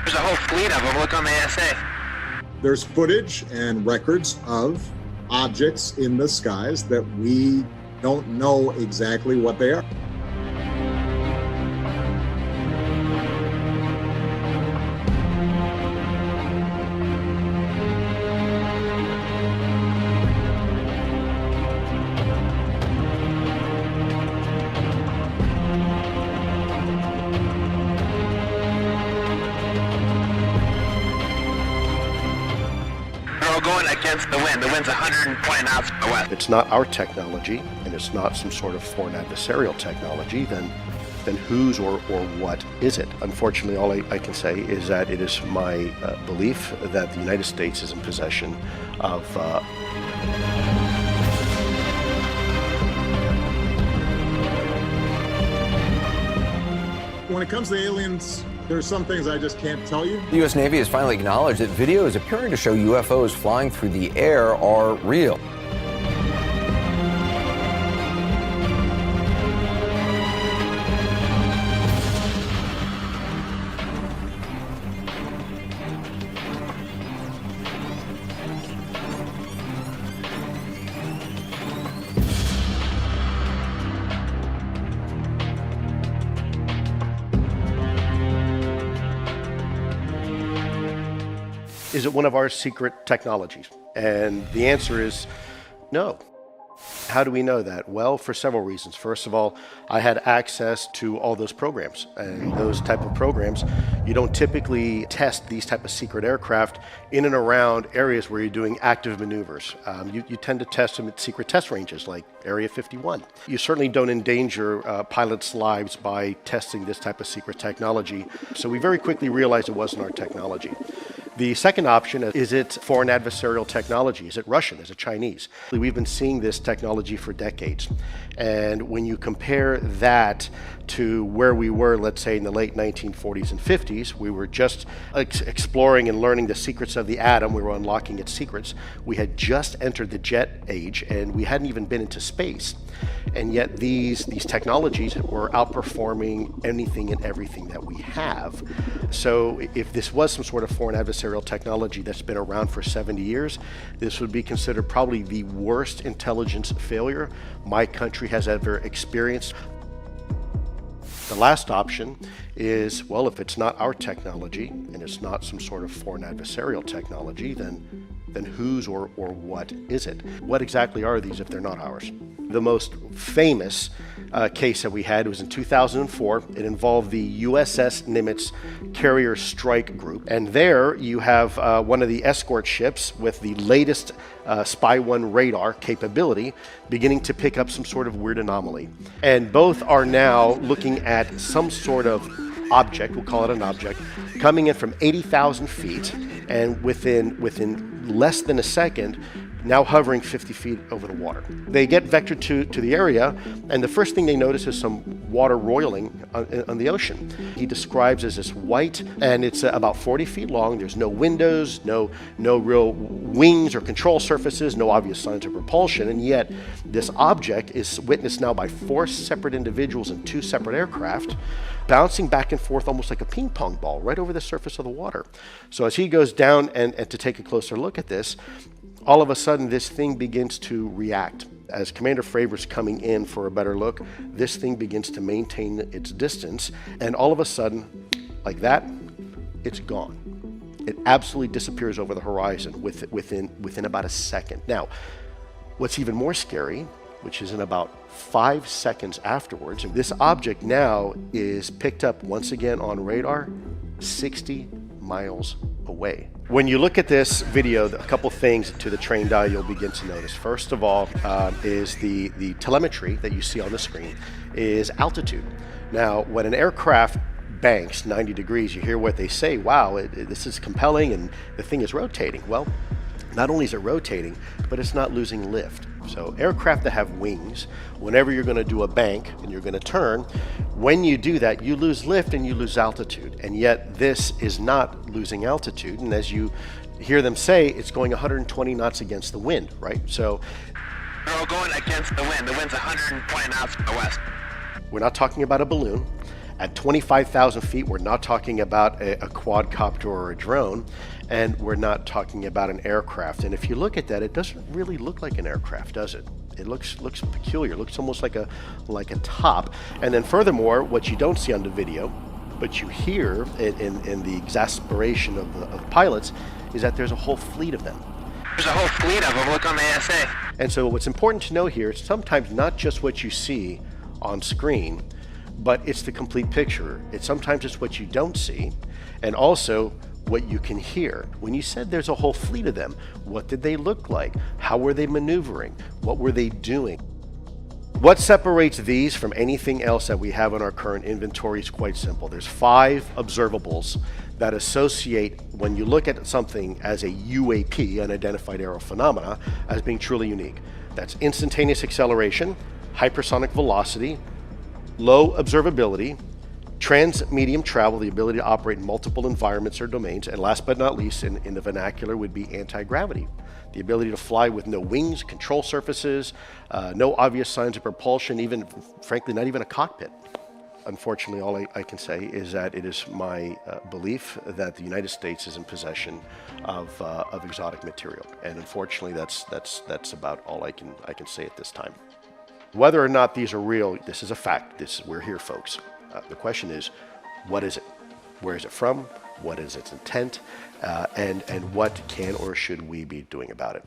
There's a whole fleet of them. Look on the ASA. There's footage and records of objects in the skies that we don't know exactly what they are. Going against the wind. The wind's 120 knots from the west. It's not our technology, and it's not some sort of foreign adversarial technology, then whose or what is it? Unfortunately, all I can say is that it is my belief that the United States is in possession of When it comes to aliens, there's some things I just can't tell you. The U.S. Navy has finally acknowledged that videos appearing to show UFOs flying through the air are real. Is it one of our secret technologies? And the answer is no. How do we know that? Well, for several reasons. First of all, I had access to all those programs, and those type of programs, you don't typically test these type of secret aircraft in and around areas where you're doing active maneuvers. You tend to test them at secret test ranges like Area 51. You certainly don't endanger pilots' lives by testing this type of secret technology. So we very quickly realized it wasn't our technology. The second option is it foreign adversarial technology? Is it Russian? Is it Chinese? We've been seeing this technology for decades. And when you compare that to where we were, let's say in the late 1940s and 50s, we were just exploring and learning the secrets of the atom. We were unlocking its secrets. We had just entered the jet age, and we hadn't even been into space. And yet these technologies were outperforming anything and everything that we have. So if this was some sort of foreign adversarial technology that's been around for 70 years, this would be considered probably the worst intelligence failure my country has ever experienced. The last option is, well, if it's not our technology and it's not some sort of foreign adversarial technology, then whose or what is it? What exactly are these if they're not ours? The most famous case that we had was in 2004. It involved the USS Nimitz carrier strike group. And there you have one of the escort ships with the latest Spy 1 radar capability beginning to pick up some sort of weird anomaly. And both are now looking at some sort of object, we'll call it an object, coming in from 80,000 feet and within less than a second, now hovering 50 feet over the water. They get vectored to the area, and the first thing they notice is some water roiling on the ocean. He describes as this white, and it's about 40 feet long. There's no windows, no real wings or control surfaces, no obvious signs of propulsion, and yet this object is witnessed now by 4 separate individuals in 2 separate aircraft, bouncing back and forth almost like a ping pong ball right over the surface of the water. So as he goes down and to take a closer look at this, all of a sudden this thing begins to react. As Commander Fravor's coming in for a better look, this thing begins to maintain its distance, and all of a sudden, like that, it's gone. It absolutely disappears over the horizon within about a second. Now, what's even more scary, which is in about 5 seconds afterwards, this object now is picked up once again on radar 60 miles away. When you look at this video, a couple things to the trained eye you'll begin to notice. First of all is the telemetry that you see on the screen is altitude. Now, when an aircraft banks 90 degrees, you hear what they say, wow, this is compelling and the thing is rotating. Well, not only is it rotating, but it's not losing lift. So aircraft that have wings, whenever you're going to do a bank and you're going to turn, when you do that, you lose lift and you lose altitude. And yet this is not losing altitude. And as you hear them say, it's going 120 knots against the wind, right? So They're all going against the wind. The wind's 120 knots from the west. we're not talking about a balloon. At 25,000 feet, we're not talking about a quadcopter or a drone, and we're not talking about an aircraft. And if you look at that, it doesn't really look like an aircraft, does it? It looks peculiar. It looks almost like a top. And then furthermore, what you don't see on the video, but you hear in the exasperation of the pilots, is that there's a whole fleet of them. There's a whole fleet of them. Look on the ASA. And so what's important to know here is sometimes not just what you see on screen, but it's the complete picture. It's sometimes it's what you don't see, and also what you can hear. When you said there's a whole fleet of them, what did they look like? How were they maneuvering? What were they doing? What separates these from anything else that we have in our current inventory is quite simple. There's 5 observables that associate, when you look at something as a UAP, unidentified aerial phenomena, as being truly unique. That's instantaneous acceleration, hypersonic velocity, low observability, trans-medium travel, the ability to operate in multiple environments or domains, and last but not least, in the vernacular, would be anti-gravity. The ability to fly with no wings, control surfaces, no obvious signs of propulsion, even, frankly, not even a cockpit. Unfortunately, all I can say is that it is my belief that the United States is in possession of exotic material, and unfortunately, that's about all I can say at this time. Whether or not these are real, this is a fact. We're here, folks. The question is, what is it? Where is it from? What is its intent? And what can or should we be doing about it?